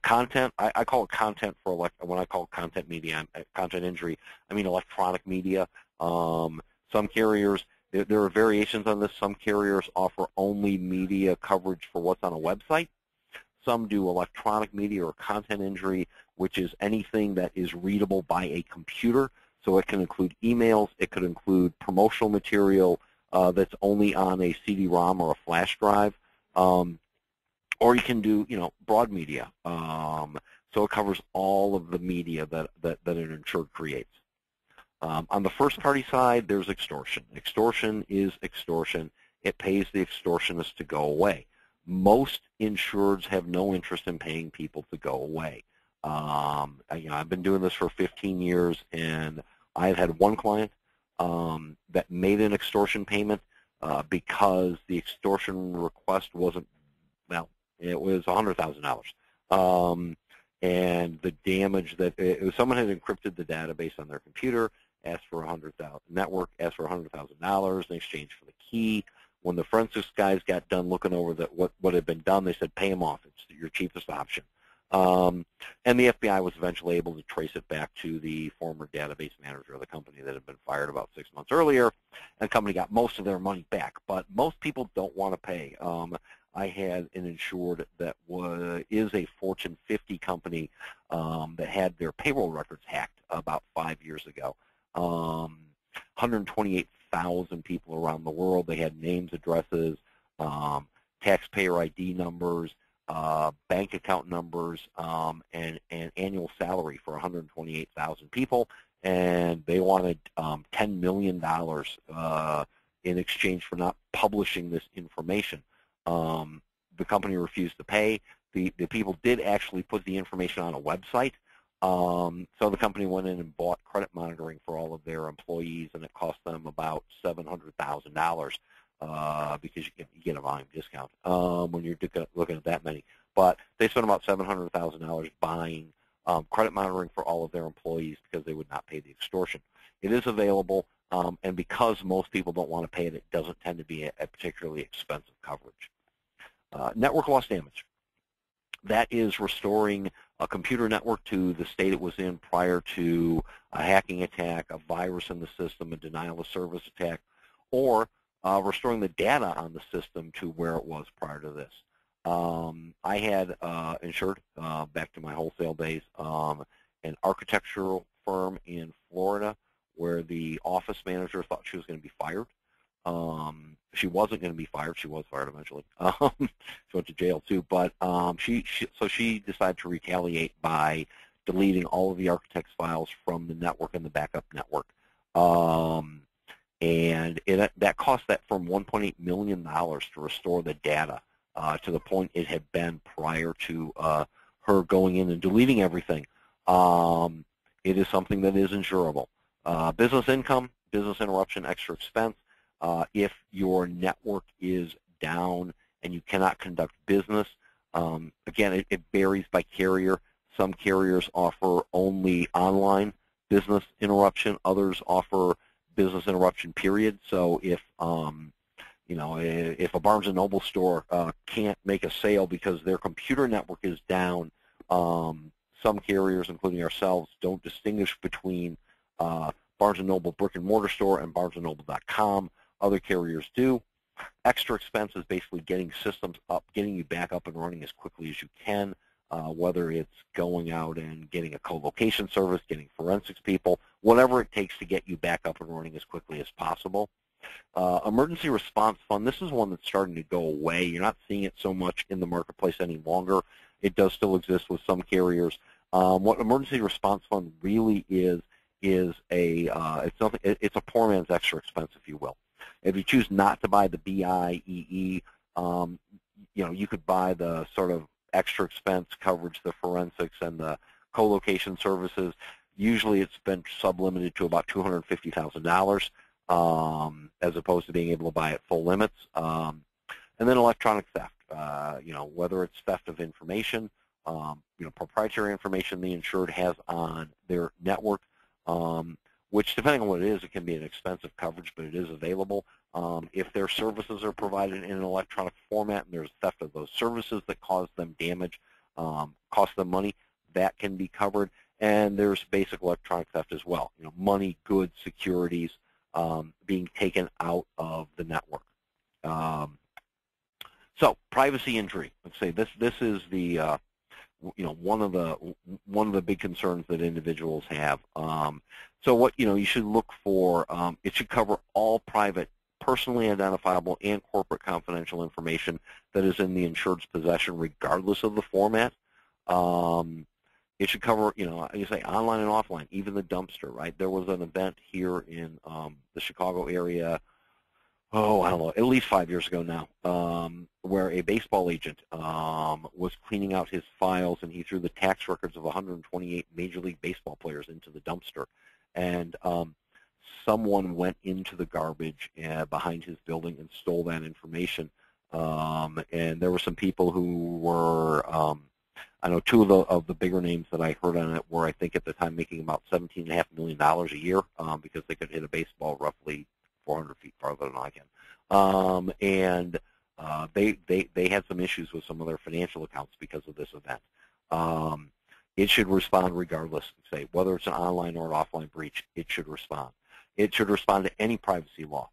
Content, I call it content for when I call content media, content injury, I mean electronic media. Some carriers, there are variations on this. Some carriers offer only media coverage for what's on a website. Some do electronic media or content injury, which is anything that is readable by a computer. So it can include emails, it could include promotional material that's only on a CD-ROM or a flash drive. Or you can do, broad media. So it covers all of the media that an insured creates. On the first-party side, there's extortion. Extortion is extortion. It pays the extortionist to go away. Most insureds have no interest in paying people to go away. I've been doing this for 15 years, and I've had one client that made an extortion payment because the extortion request wasn't, well, it was $100,000. And the damage that someone had encrypted the database on their computer, asked for network asked for $100,000 in exchange for the key. When the forensics guys got done looking over what had been done, they said, pay them off. It's your cheapest option. And the FBI was eventually able to trace it back to the former database manager of the company that had been fired about 6 months earlier, and the company got most of their money back. But most people don't want to pay. I had an insured that is a Fortune 50 company that had their payroll records hacked about 5 years ago. 128,000 people around the world. They had names, addresses, taxpayer ID numbers, bank account numbers, and annual salary for 128,000 people, and they wanted $10 million in exchange for not publishing this information. The company refused to pay. The people did actually put the information on a website, so the company went in and bought credit monitoring for all of their employees, and it cost them about $700,000 because you get a volume discount when you're looking at that many. But they spent about $700,000 buying credit monitoring for all of their employees because they would not pay the extortion. It is available, and because most people don't want to pay it, it doesn't tend to be a particularly expensive coverage. Network loss damage. That is restoring a computer network to the state it was in prior to a hacking attack, a virus in the system, a denial of service attack, or restoring the data on the system to where it was prior to this. I had insured, back to my wholesale days, an architectural firm in Florida where the office manager thought she was going to be fired. She wasn't going to be fired. She was fired eventually. She went to jail too, but so she decided to retaliate by deleting all of the architect's files from the network and the backup network. And that cost that firm $1.8 million to restore the data to the point it had been prior to her going in and deleting everything. It is something that is insurable. Business income, business interruption, extra expense. If your network is down and you cannot conduct business, again, it varies by carrier. Some carriers offer only online business interruption. Others offer business interruption, period. So if if a Barnes & Noble store can't make a sale because their computer network is down, some carriers, including ourselves, don't distinguish between Barnes & Noble brick-and-mortar store and BarnesandNoble.com. Other carriers do. Extra expense is basically getting systems up, getting you back up and running as quickly as you can, whether it's going out and getting a co-location service, getting forensics people, whatever it takes to get you back up and running as quickly as possible. Emergency response fund, this is one that's starting to go away. You're not seeing it so much in the marketplace any longer. It does still exist with some carriers. What emergency response fund really is it's a poor man's extra expense, if you will. If you choose not to buy the BIEE, you could buy the sort of extra expense coverage, the forensics and the co-location services. Usually it's been sublimited to about $250,000 as opposed to being able to buy at full limits. And then electronic theft, whether it's theft of information, proprietary information the insured has on their network, which, depending on what it is, it can be an expensive coverage, but it is available. If their services are provided in an electronic format and there's theft of those services that cause them damage, cost them money, that can be covered. And there's basic electronic theft as well, money, goods, securities being taken out of the network. So privacy injury. Let's say this is the one of the big concerns that individuals have. So what you should look for, it should cover all private, personally identifiable, and corporate confidential information that is in the insured's possession, regardless of the format. It should cover, you say online and offline, even the dumpster, right? There was an event here in the Chicago area, I don't know, at least 5 years ago now, where a baseball agent was cleaning out his files, and he threw the tax records of 128 Major League Baseball players into the dumpster. And someone went into the garbage behind his building and stole that information. And there were some people who were, I know two of the bigger names that I heard on it were, I think at the time, making about $17.5 million a year because they could hit a baseball roughly 400 feet farther than I can. And they had some issues with some of their financial accounts because of this event. It should respond regardless, say, whether it's an online or an offline breach, it should respond. It should respond to any privacy law.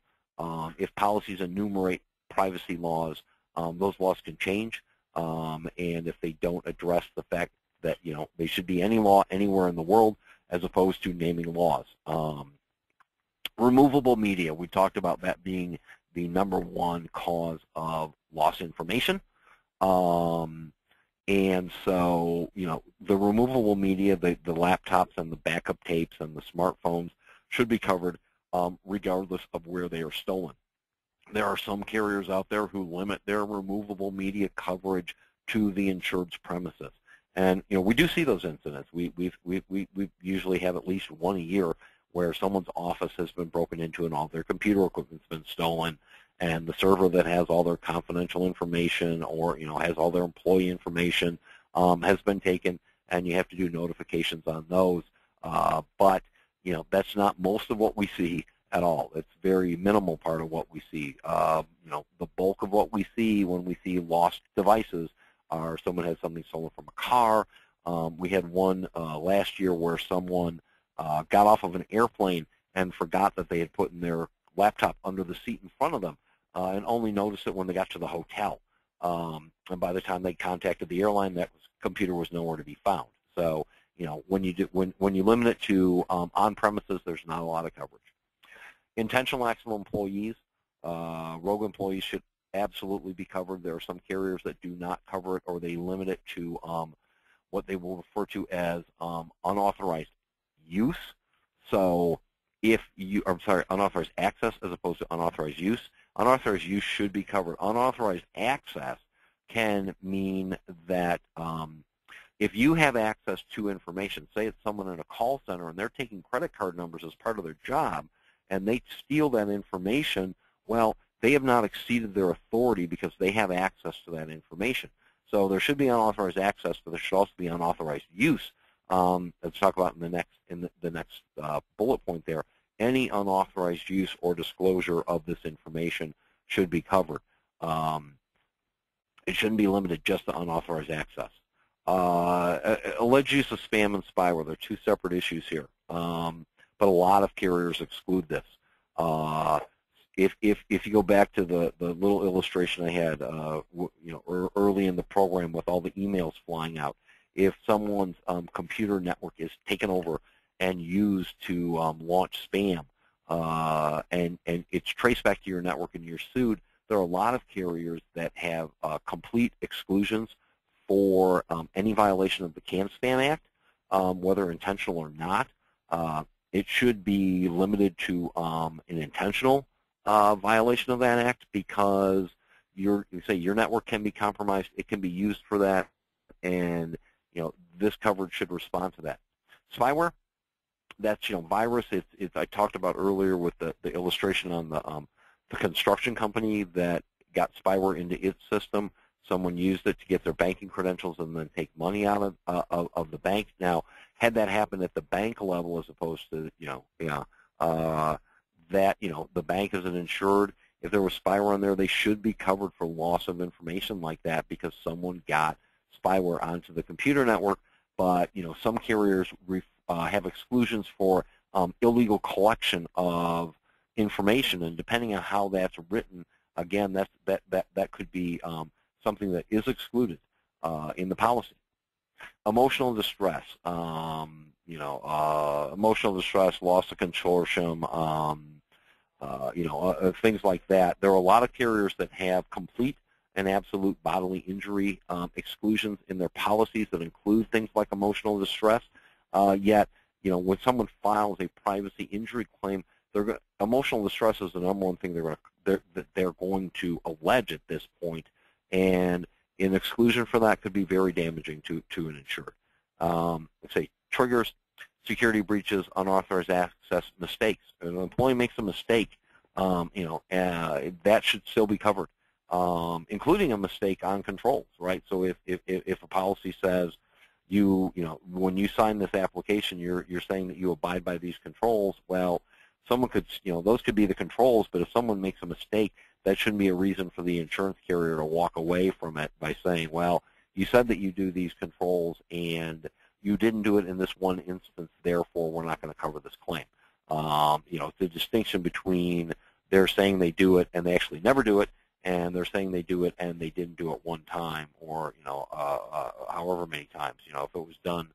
If policies enumerate privacy laws, those laws can change. And if they don't address the fact that, they should be any law anywhere in the world as opposed to naming laws. Removable media, we talked about that being the #1 cause of lost information. And so, the removable media, the laptops and the backup tapes and the smartphones should be covered regardless of where they are stolen. There are some carriers out there who limit their removable media coverage to the insured's premises. And, we do see those incidents. We usually have at least one a year where someone's office has been broken into and all their computer equipment's been stolen, and the server that has all their confidential information or, has all their employee information has been taken, and you have to do notifications on those. But, that's not most of what we see at all. It's a very minimal part of what we see. The bulk of what we see when we see lost devices are someone has something stolen from a car. We had one last year where someone got off of an airplane and forgot that they had put in their laptop under the seat in front of them and only noticed it when they got to the hotel. And by the time they contacted the airline, that computer was nowhere to be found. So, when you limit it to on premises, there's not a lot of coverage. Intentional acts of employees, rogue employees should absolutely be covered. There are some carriers that do not cover it, or they limit it to what they will refer to as unauthorized use. So unauthorized access as opposed to unauthorized use. Unauthorized use should be covered. Unauthorized access can mean that if you have access to information, say it's someone in a call center and they're taking credit card numbers as part of their job, and they steal that information, well, they have not exceeded their authority because they have access to that information. So there should be unauthorized access, but there should also be unauthorized use. Let's talk about in the next bullet point there. Any unauthorized use or disclosure of this information should be covered. It shouldn't be limited just to unauthorized access. Alleged use of spam and spyware, they're two separate issues here. But a lot of carriers exclude this. If you go back to the little illustration I had, early in the program with all the emails flying out, if someone's computer network is taken over and used to launch spam, and it's traced back to your network and you're sued, there are a lot of carriers that have complete exclusions for any violation of the Can-Spam Act, whether intentional or not. It should be limited to an intentional violation of that act, because your network can be compromised, it can be used for that, and this coverage should respond to that. Spyware, that's virus. It's I talked about earlier with the illustration on the construction company that got spyware into its system. Someone used it to get their banking credentials and then take money out of the bank. Now, had that happened at the bank level as opposed to the bank isn't insured, if there was spyware on there, they should be covered for loss of information like that because someone got spyware onto the computer network. But some carriers have exclusions for illegal collection of information, and depending on how that's written, again, that could be something that is excluded in the policy. Emotional distress, emotional distress, loss of consortium, things like that. There are a lot of carriers that have complete and absolute bodily injury exclusions in their policies that include things like emotional distress. Yet, when someone files a privacy injury claim, emotional distress is the number one thing they're going to allege at this point, and an exclusion for that could be very damaging to an insured. Let's say triggers, security breaches, unauthorized access, mistakes. If an employee makes a mistake, that should still be covered, including a mistake on controls, right? So if a policy says when you sign this application, you're saying that you abide by these controls, well, someone could, those could be the controls, but if someone makes a mistake, that shouldn't be a reason for the insurance carrier to walk away from it by saying, well, you said that you do these controls and you didn't do it in this one instance, therefore we're not going to cover this claim. The distinction between they're saying they do it and they actually never do it, and they're saying they do it and they didn't do it one time, or however many times. If it was done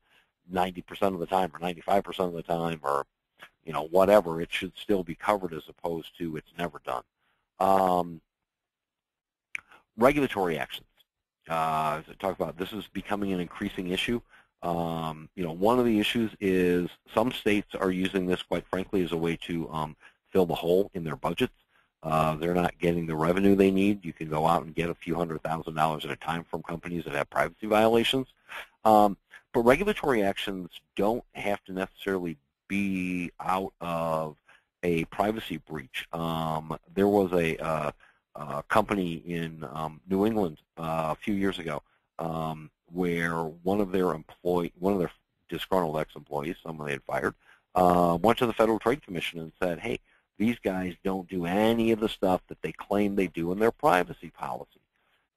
90% of the time or 95% of the time, or whatever, it should still be covered as opposed to it's never done. Regulatory actions. As I talked about, this is becoming an increasing issue. One of the issues is some states are using this, quite frankly, as a way to fill the hole in their budgets. They're not getting the revenue they need. You can go out and get a few $100,000 at a time from companies that have privacy violations. But regulatory actions don't have to necessarily be out of a privacy breach. There was a company in New England a few years ago where one of their disgruntled ex-employees, someone they had fired, went to the Federal Trade Commission and said, hey, these guys don't do any of the stuff that they claim they do in their privacy policy.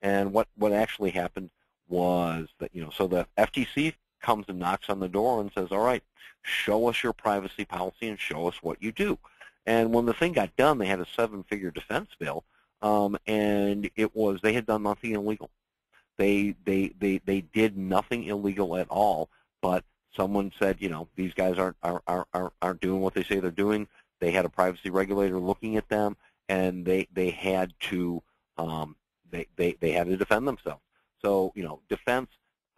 And what actually happened was that, so the FTC comes and knocks on the door and says, all right, show us your privacy policy and show us what you do. And when the thing got done, they had a 7-figure defense bill, and they had done nothing illegal. They did nothing illegal at all, but someone said, these guys aren't doing what they say they're doing. They had a privacy regulator looking at them, and they had to defend themselves. So defense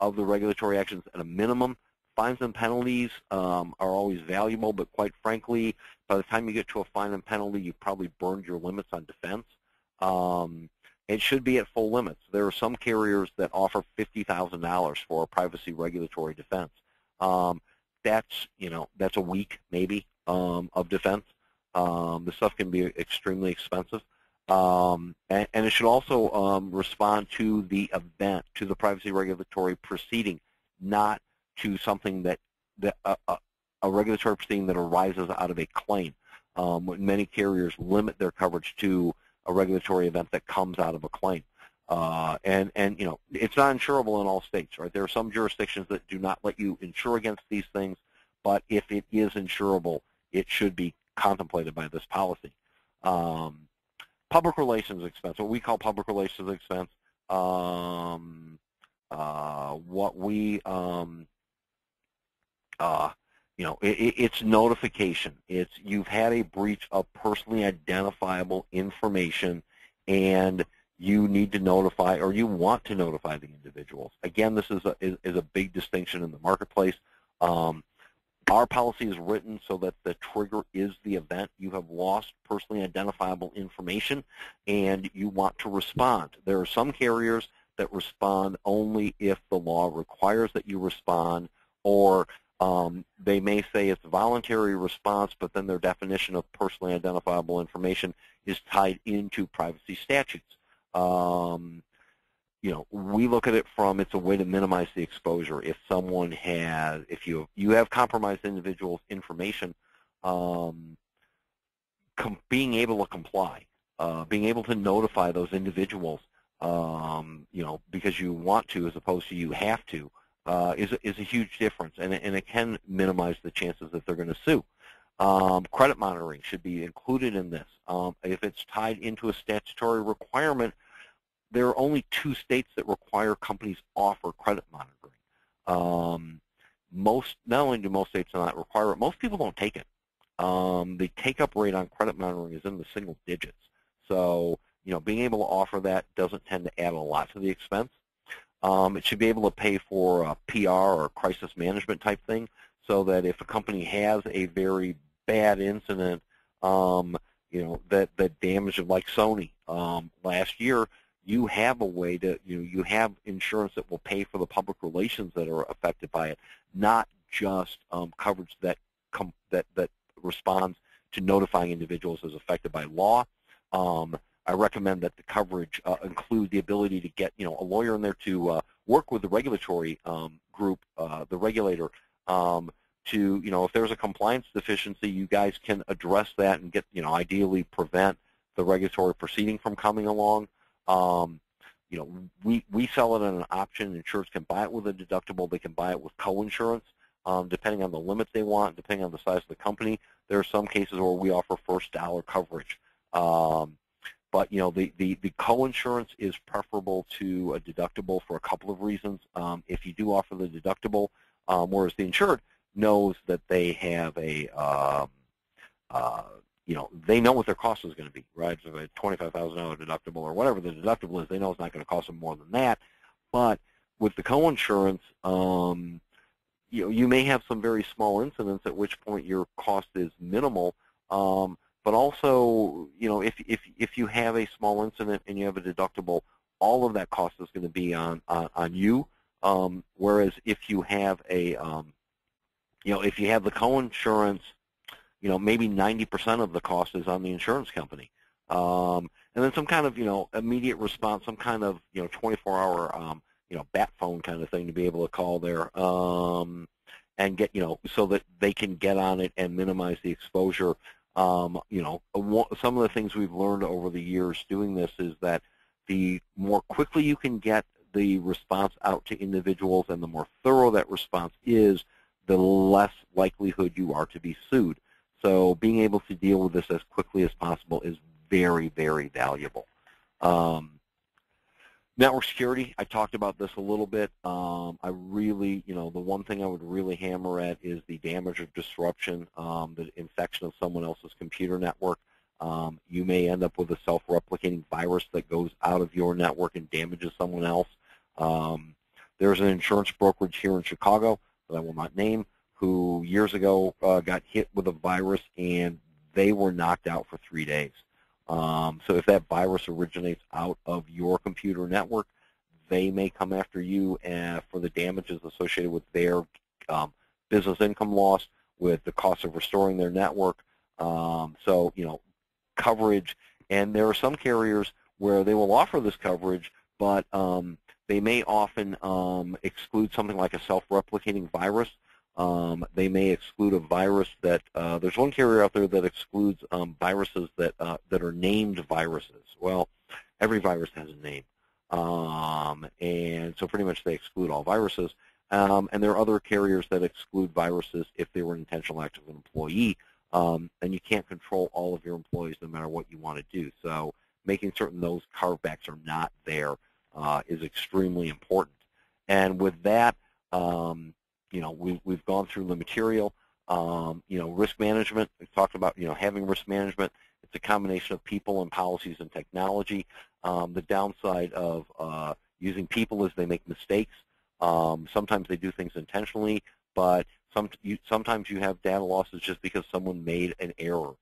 of the regulatory actions at a minimum. Fines and penalties are always valuable, but quite frankly, by the time you get to a fine and penalty, you've probably burned your limits on defense. It should be at full limits. There are some carriers that offer $50,000 for a privacy regulatory defense. That's a week maybe of defense. The stuff can be extremely expensive, and it should also respond to the event, to the privacy regulatory proceeding, not to something that a regulatory proceeding that arises out of a claim. Many carriers limit their coverage to a regulatory event that comes out of a claim. And it's not insurable in all states, right? There are some jurisdictions that do not let you insure against these things, but if it is insurable, it should be contemplated by this policy. Public relations expense, what we call public relations expense, it's notification. It's you've had a breach of personally identifiable information, and you need to notify, or you want to notify the individuals. Again, this is a big distinction in the marketplace. Our policy is written so that the trigger is the event. You have lost personally identifiable information, and you want to respond. There are some carriers that respond only if the law requires that you respond, or they may say it's a voluntary response, but then their definition of personally identifiable information is tied into privacy statutes. We look at it from, it's a way to minimize the exposure. If someone has, if you have compromised individuals' information, being able to comply, being able to notify those individuals, because you want to as opposed to you have to, is a huge difference, and it can minimize the chances that they're going to sue. Credit monitoring should be included in this. If it's tied into a statutory requirement, there are only 2 states that require companies offer credit monitoring. Not only do most states not require it, most people don't take it. The take-up rate on credit monitoring is in the single digits. So being able to offer that doesn't tend to add a lot to the expense. It should be able to pay for a PR or crisis management type thing, so that if a company has a very bad incident, that damage of, like Sony last year, you have a way to, you have insurance that will pay for the public relations that are affected by it, not just coverage that responds to notifying individuals as affected by law. I recommend that the coverage include the ability to get, a lawyer in there to work with the regulatory group, the regulator, to, if there's a compliance deficiency, you guys can address that and get, ideally prevent the regulatory proceeding from coming along. We sell it on an option. Insurers can buy it with a deductible. They can buy it with co-insurance, depending on the limits they want, depending on the size of the company. There are some cases where we offer first dollar coverage. But the co-insurance is preferable to a deductible for a couple of reasons. If you do offer the deductible, whereas the insured knows that they have a, they know what their cost is going to be, right? So a $25,000 deductible or whatever the deductible is, they know it's not going to cost them more than that. But with the co-insurance, you may have some very small incidents, at which point your cost is minimal. But also, if you have a small incident and you have a deductible, all of that cost is going to be on you. Whereas if you have a, if you have the co-insurance, maybe 90% of the cost is on the insurance company. And then some kind of, immediate response, some kind of, 24-hour, bat phone kind of thing to be able to call there and get, so that they can get on it and minimize the exposure. Some of the things we've learned over the years doing this is that the more quickly you can get the response out to individuals and the more thorough that response is, the less likelihood you are to be sued. So being able to deal with this as quickly as possible is very, very valuable. Network security, I talked about this a little bit. I really, the one thing I would really hammer at is the damage or disruption, the infection of someone else's computer network. You may end up with a self-replicating virus that goes out of your network and damages someone else. There's an insurance brokerage here in Chicago that I will not name, who years ago got hit with a virus and they were knocked out for 3 days. So if that virus originates out of your computer network, they may come after you for the damages associated with their business income loss, with the cost of restoring their network. So, coverage, and there are some carriers where they will offer this coverage, but they may often exclude something like a self-replicating virus. They may exclude a virus that, there's one carrier out there that excludes viruses that are named viruses. Well, every virus has a name. And so pretty much they exclude all viruses. And there are other carriers that exclude viruses if they were an intentional act of an employee. And you can't control all of your employees no matter what you want to do. So making certain those carve-backs are not there is extremely important. And with that, we've gone through the material. Risk management, we've talked about, having risk management. It's a combination of people and policies and technology. The downside of using people is they make mistakes. Sometimes they do things intentionally, but sometimes you have data losses just because someone made an error.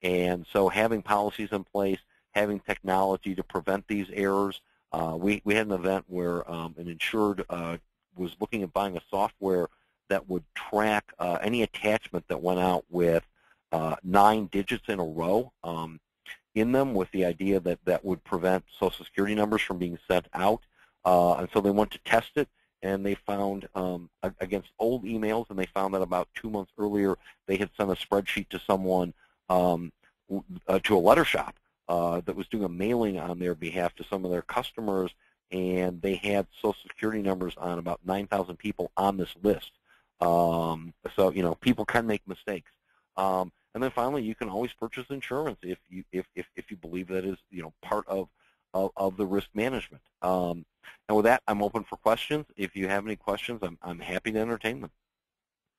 And so having policies in place, having technology to prevent these errors. We had an event where an insured was looking at buying a software that would track any attachment that went out with 9 digits in a row in them, with the idea that that would prevent Social Security numbers from being sent out. And so they went to test it, and they found, against old emails, and they found that about 2 months earlier they had sent a spreadsheet to someone, to a letter shop that was doing a mailing on their behalf to some of their customers, and they had Social Security numbers on about 9,000 people on this list. So, people can make mistakes. And then finally, you can always purchase insurance if you believe that is, part of the risk management. And with that, I'm open for questions. If you have any questions, I'm happy to entertain them.